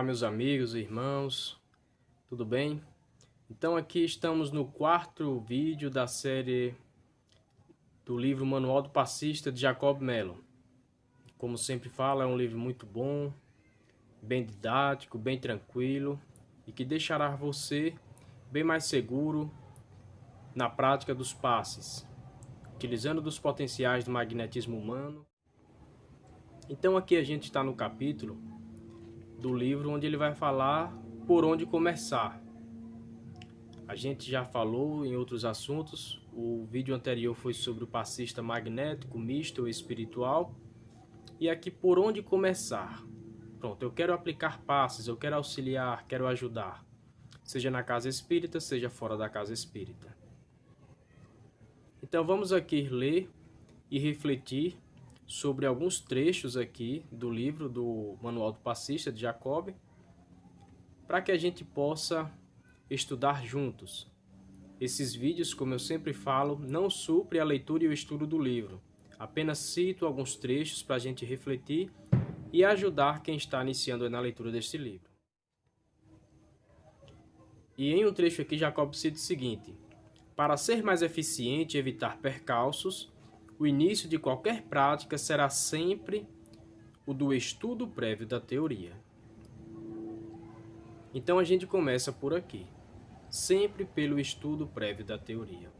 Olá, meus amigos e irmãos, tudo bem? Então aqui estamos no quarto vídeo da série do livro Manual do Passista de Jacob Mello. Como sempre falo, é um livro muito bom, bem didático, bem tranquilo e que deixará você bem mais seguro na prática dos passes, utilizando dos potenciais do magnetismo humano. Então aqui a gente está no capítulo do livro onde ele vai falar por onde começar. A gente já falou em outros assuntos. O vídeo anterior foi sobre o passista magnético, misto ou espiritual. E aqui por onde começar. Pronto, eu quero aplicar passes, eu quero auxiliar, quero ajudar. Seja na casa espírita, seja fora da casa espírita. Então vamos aqui ler e refletir sobre alguns trechos aqui do livro do Manual do Passista de Jacob, para que a gente possa estudar juntos. Esses vídeos, como eu sempre falo, não suprem a leitura e o estudo do livro. Apenas cito alguns trechos para a gente refletir e ajudar quem está iniciando na leitura deste livro. E em um trecho aqui, Jacob cita o seguinte: para ser mais eficiente e evitar percalços, o início de qualquer prática será sempre o do estudo prévio da teoria. Então a gente começa por aqui, sempre pelo estudo prévio da teoria.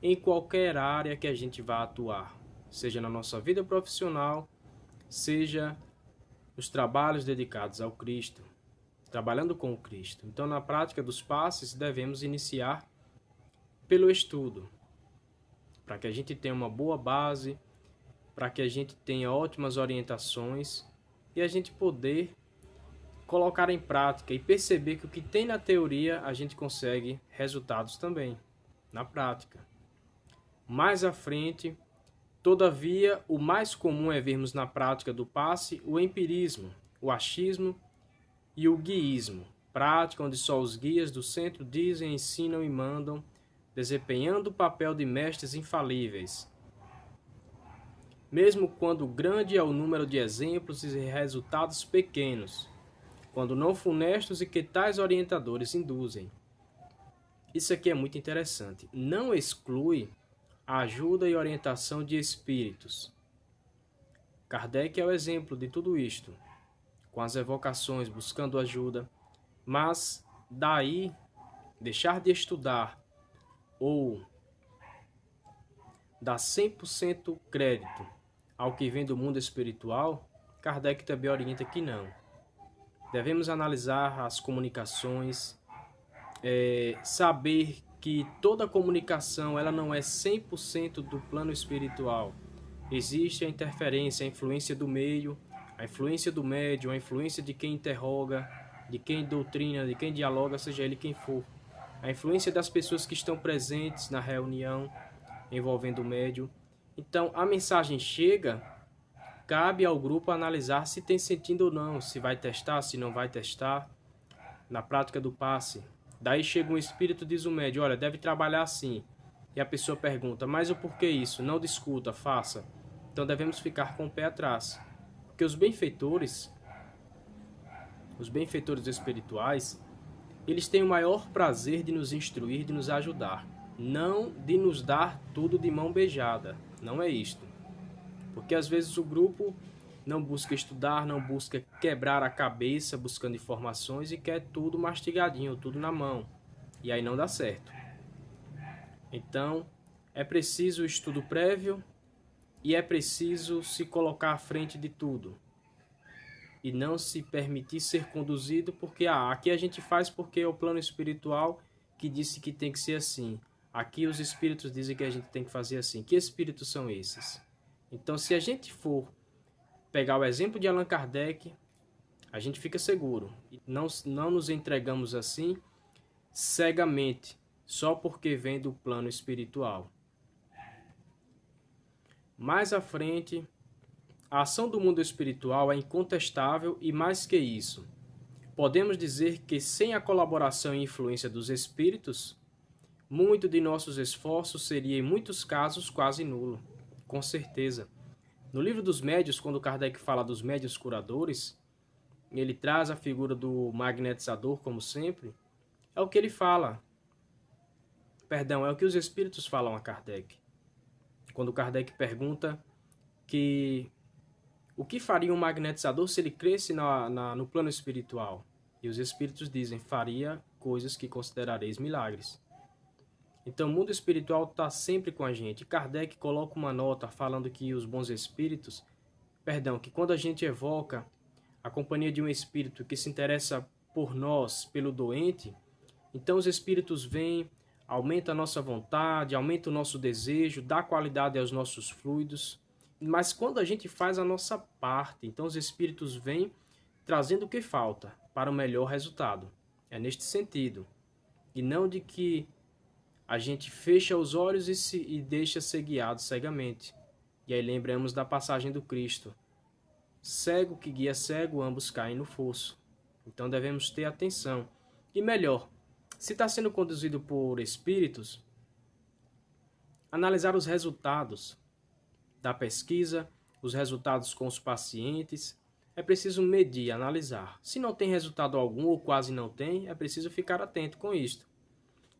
Em qualquer área que a gente vá atuar, seja na nossa vida profissional, seja nos trabalhos dedicados ao Cristo, trabalhando com o Cristo. Então na prática dos passes devemos iniciar pelo estudo, para que a gente tenha uma boa base, para que a gente tenha ótimas orientações e a gente poder colocar em prática e perceber que o que tem na teoria a gente consegue resultados também na prática. Mais à frente, todavia, o mais comum é vermos na prática do passe o empirismo, o achismo e o guiísmo, prática onde só os guias do centro dizem, ensinam e mandam, desempenhando o papel de mestres infalíveis. Mesmo quando grande é o número de exemplos e resultados pequenos, quando não funestos e que tais orientadores induzem. Isso aqui é muito interessante. Não exclui a ajuda e orientação de espíritos. Kardec é o exemplo de tudo isto, com as evocações, buscando ajuda, mas daí deixar de estudar ou dar 100% crédito ao que vem do mundo espiritual, Kardec também orienta que não. Devemos analisar as comunicações, saber que toda comunicação ela não é 100% do plano espiritual. Existe a interferência, a influência do meio, a influência do médium, a influência de quem interroga, de quem doutrina, de quem dialoga, seja ele quem for. A influência das pessoas que estão presentes na reunião envolvendo o médium. Então, a mensagem chega, cabe ao grupo analisar se tem sentido ou não, se vai testar, se não vai testar, na prática do passe. Daí chega um espírito e diz o médium, olha, deve trabalhar assim. E a pessoa pergunta, mas o porquê isso? Não discuta, faça. Então devemos ficar com o pé atrás. Porque os benfeitores espirituais, eles têm o maior prazer de nos instruir, de nos ajudar. Não de nos dar tudo de mão beijada. Não é isto. Porque às vezes o grupo não busca estudar, não busca quebrar a cabeça buscando informações e quer tudo mastigadinho, tudo na mão. E aí não dá certo. Então, é preciso estudo prévio e é preciso se colocar à frente de tudo. E não se permitir ser conduzido porque aqui a gente faz porque é o plano espiritual que disse que tem que ser assim. Aqui os espíritos dizem que a gente tem que fazer assim. Que espíritos são esses? Então, se a gente for pegar o exemplo de Allan Kardec, a gente fica seguro. Não nos entregamos assim cegamente, só porque vem do plano espiritual. Mais à frente, a ação do mundo espiritual é incontestável e mais que isso. Podemos dizer que sem a colaboração e influência dos espíritos, muito de nossos esforços seria em muitos casos quase nulo, com certeza. No livro dos médiuns, quando Kardec fala dos médiuns curadores, ele traz a figura do magnetizador, como sempre, é o que ele fala. Perdão, é o que os espíritos falam a Kardec. Quando Kardec pergunta que o que faria um magnetizador se ele cresce no plano espiritual? E os espíritos dizem, faria coisas que considerareis milagres. Então o mundo espiritual está sempre com a gente. Kardec coloca uma nota falando que os bons espíritos, que quando a gente evoca a companhia de um espírito que se interessa por nós, pelo doente, então os espíritos vêm, aumenta a nossa vontade, aumenta o nosso desejo, dá qualidade aos nossos fluidos. Mas quando a gente faz a nossa parte, então os espíritos vêm trazendo o que falta para o melhor resultado. É neste sentido. E não de que a gente fecha os olhos e deixa ser guiado cegamente. E aí lembramos da passagem do Cristo. Cego que guia cego, ambos caem no fosso. Então devemos ter atenção. E melhor, se está sendo conduzido por espíritos, analisar os resultados da pesquisa, os resultados com os pacientes. É preciso medir, analisar. Se não tem resultado algum ou quase não tem, é preciso ficar atento com isto.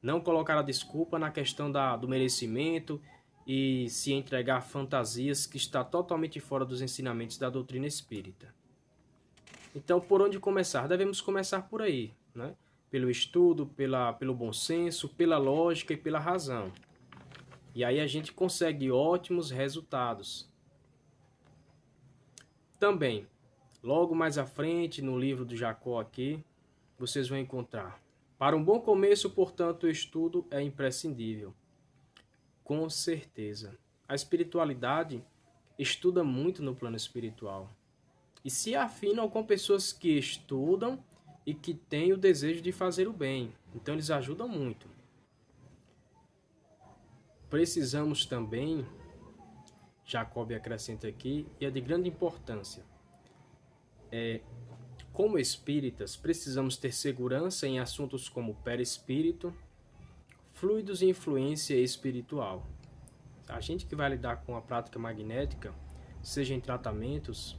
Não colocar a desculpa na questão do merecimento e se entregar a fantasias que está totalmente fora dos ensinamentos da doutrina espírita. Então, por onde começar? Devemos começar por aí, né? Pelo estudo, pelo bom senso, pela lógica e pela razão. E aí a gente consegue ótimos resultados. Também, logo mais à frente, no livro do Jacó aqui, vocês vão encontrar. Para um bom começo, portanto, o estudo é imprescindível. Com certeza. A espiritualidade estuda muito no plano espiritual. E se afinam com pessoas que estudam e que têm o desejo de fazer o bem. Então eles ajudam muito. Precisamos também, Jacob acrescenta aqui, e é de grande importância, como espíritas, precisamos ter segurança em assuntos como perispírito, fluidos e influência espiritual. A gente que vai lidar com a prática magnética, seja em tratamentos,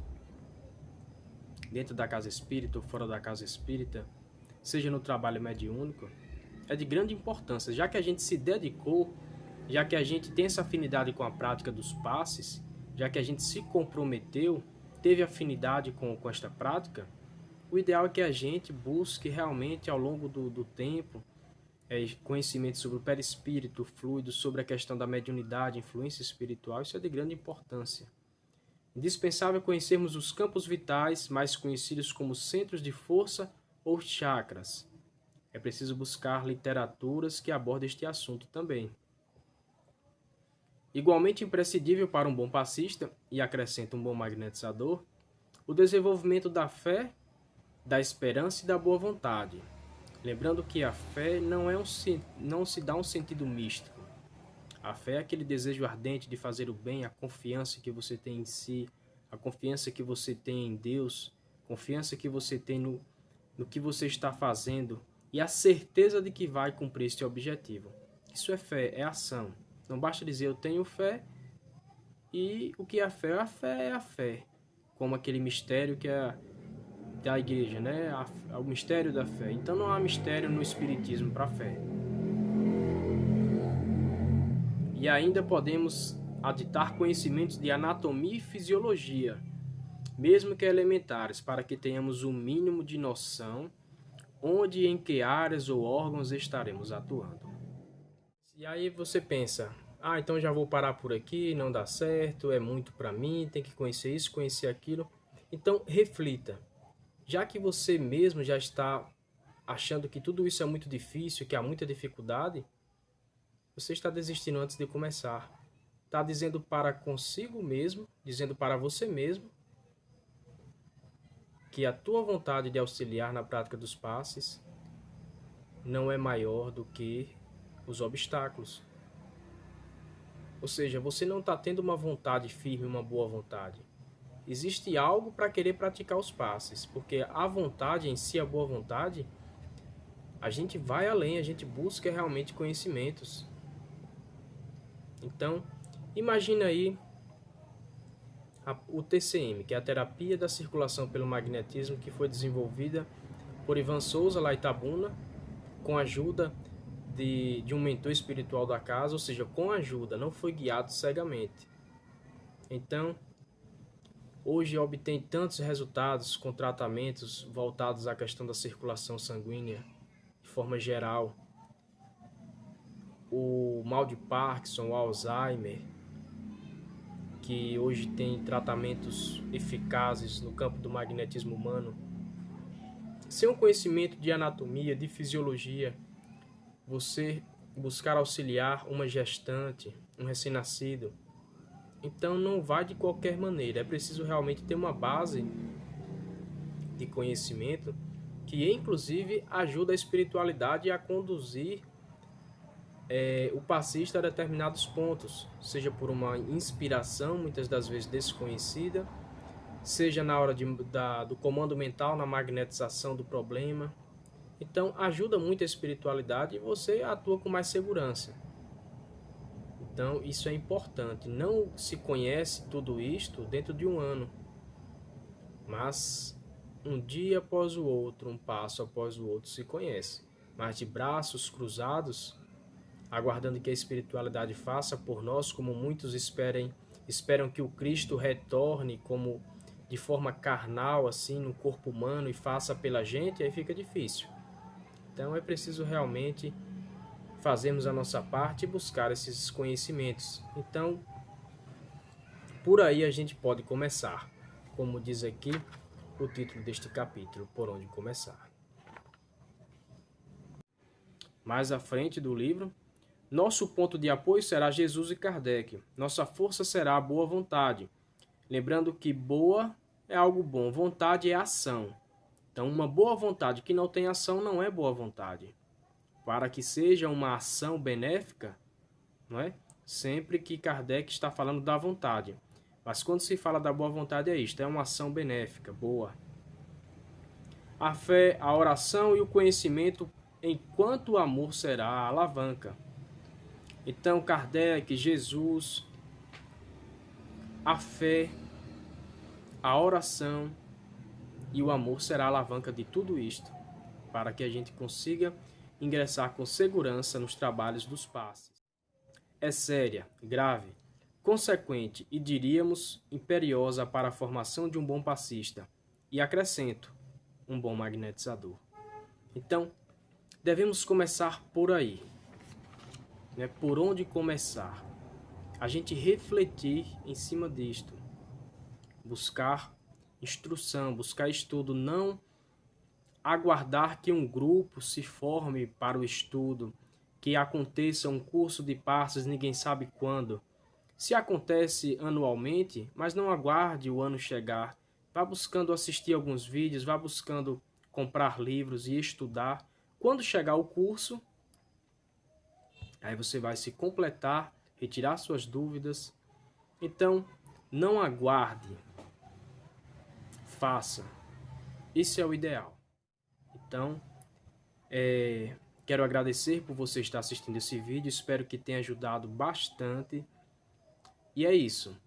dentro da casa espírita ou fora da casa espírita, seja no trabalho mediúnico, é de grande importância, já que a gente se dedicou, já que a gente tem essa afinidade com a prática dos passes, já que a gente se comprometeu, teve afinidade com esta prática, o ideal é que a gente busque realmente ao longo do tempo conhecimento sobre o perispírito, fluido, sobre a questão da mediunidade, influência espiritual. Isso é de grande importância. Indispensável conhecermos os campos vitais, mais conhecidos como centros de força ou chakras. É preciso buscar literaturas que abordem este assunto também. Igualmente imprescindível para um bom passista, e acrescenta um bom magnetizador, o desenvolvimento da fé, da esperança e da boa vontade. Lembrando que a fé não se dá um sentido místico. A fé é aquele desejo ardente de fazer o bem, a confiança que você tem em si, a confiança que você tem em Deus, confiança que você tem no que você está fazendo e a certeza de que vai cumprir este objetivo. Isso é fé, é ação. Não basta dizer eu tenho fé e o que é a fé? A fé é a fé, como aquele mistério que é da igreja, né? O mistério da fé. Então não há mistério no espiritismo para a fé. E ainda podemos aditar conhecimentos de anatomia e fisiologia, mesmo que elementares, para que tenhamos o mínimo de noção onde e em que áreas ou órgãos estaremos atuando. E aí você pensa, então já vou parar por aqui, não dá certo, é muito para mim, tem que conhecer isso, conhecer aquilo. Então reflita. Já que você mesmo já está achando que tudo isso é muito difícil, que há muita dificuldade, você está desistindo antes de começar. Está dizendo para consigo mesmo, dizendo para você mesmo, que a tua vontade de auxiliar na prática dos passes não é maior do que os obstáculos. Ou seja, você não está tendo uma vontade firme, uma boa vontade. Existe algo para querer praticar os passes, porque a vontade em si, a boa vontade, a gente vai além, a gente busca realmente conhecimentos. Então, imagina aí o TCM, que é a terapia da circulação pelo magnetismo, que foi desenvolvida por Ivan Souza lá em Itabuna, com a ajuda de um mentor espiritual da casa, ou seja, com ajuda, não foi guiado cegamente. Então, hoje obtém tantos resultados com tratamentos voltados à questão da circulação sanguínea, de forma geral. O mal de Parkinson, o Alzheimer, que hoje tem tratamentos eficazes no campo do magnetismo humano. Sem um conhecimento de anatomia, de fisiologia, você buscar auxiliar uma gestante, um recém-nascido, então não vai de qualquer maneira. É preciso realmente ter uma base de conhecimento que inclusive ajuda a espiritualidade a conduzir o passista a determinados pontos, seja por uma inspiração, muitas das vezes desconhecida, seja na hora do comando mental, na magnetização do problema. Então ajuda muito a espiritualidade e você atua com mais segurança. Então isso é importante. Não se conhece tudo isto dentro de um ano, mas um dia após o outro, um passo após o outro se conhece. Mas de braços cruzados, aguardando que a espiritualidade faça por nós, como muitos esperam que o Cristo retorne como de forma carnal, assim, no corpo humano e faça pela gente, aí fica difícil. Então é preciso realmente fazermos a nossa parte e buscar esses conhecimentos. Então, por aí a gente pode começar, como diz aqui o título deste capítulo, Por Onde Começar. Mais à frente do livro, nosso ponto de apoio será Jesus e Kardec. Nossa força será a boa vontade. Lembrando que boa é algo bom, vontade é ação. Então, uma boa vontade que não tem ação não é boa vontade. Para que seja uma ação benéfica, não é? Sempre que Kardec está falando da vontade. Mas quando se fala da boa vontade é isto, é uma ação benéfica, boa. A fé, a oração e o conhecimento, enquanto o amor será a alavanca. Então, Kardec, Jesus, a fé, a oração e o amor será a alavanca de tudo isto, para que a gente consiga ingressar com segurança nos trabalhos dos passes. É séria, grave, consequente e, diríamos, imperiosa para a formação de um bom passista, e acrescento, um bom magnetizador. Então, devemos começar por aí. Por onde começar? A gente refletir em cima disto, buscar instrução, buscar estudo, não aguardar que um grupo se forme para o estudo, que aconteça um curso de passes, ninguém sabe quando. Se acontece anualmente, mas não aguarde o ano chegar, vá buscando assistir alguns vídeos, vá buscando comprar livros e estudar. Quando chegar o curso, aí você vai se completar, retirar suas dúvidas. Então, não aguarde. Faça. Isso é o ideal. Então, quero agradecer por você estar assistindo esse vídeo. Espero que tenha ajudado bastante. E é isso.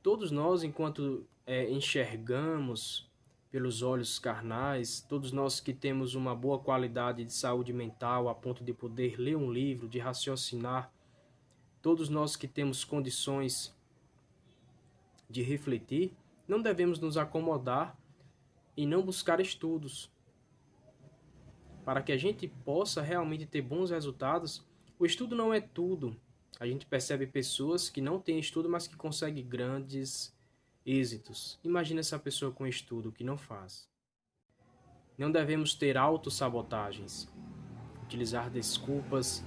Todos nós, enquanto enxergamos pelos olhos carnais, todos nós que temos uma boa qualidade de saúde mental a ponto de poder ler um livro, de raciocinar, todos nós que temos condições de refletir, não devemos nos acomodar e não buscar estudos. Para que a gente possa realmente ter bons resultados, o estudo não é tudo. A gente percebe pessoas que não têm estudo, mas que conseguem grandes êxitos. Imagina essa pessoa com estudo que não faz. Não devemos ter autossabotagens, utilizar desculpas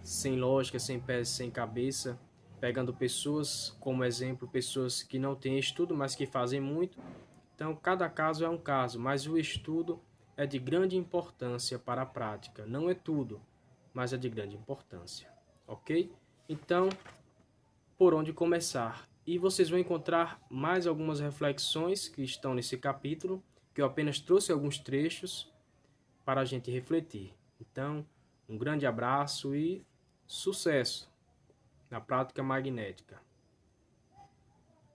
sem lógica, sem pés, sem cabeça, pegando pessoas como exemplo, pessoas que não têm estudo, mas que fazem muito. Então, cada caso é um caso, mas o estudo é de grande importância para a prática. Não é tudo, mas é de grande importância. Ok? Então, por onde começar? E vocês vão encontrar mais algumas reflexões que estão nesse capítulo, que eu apenas trouxe alguns trechos para a gente refletir. Então, um grande abraço e sucesso na prática magnética.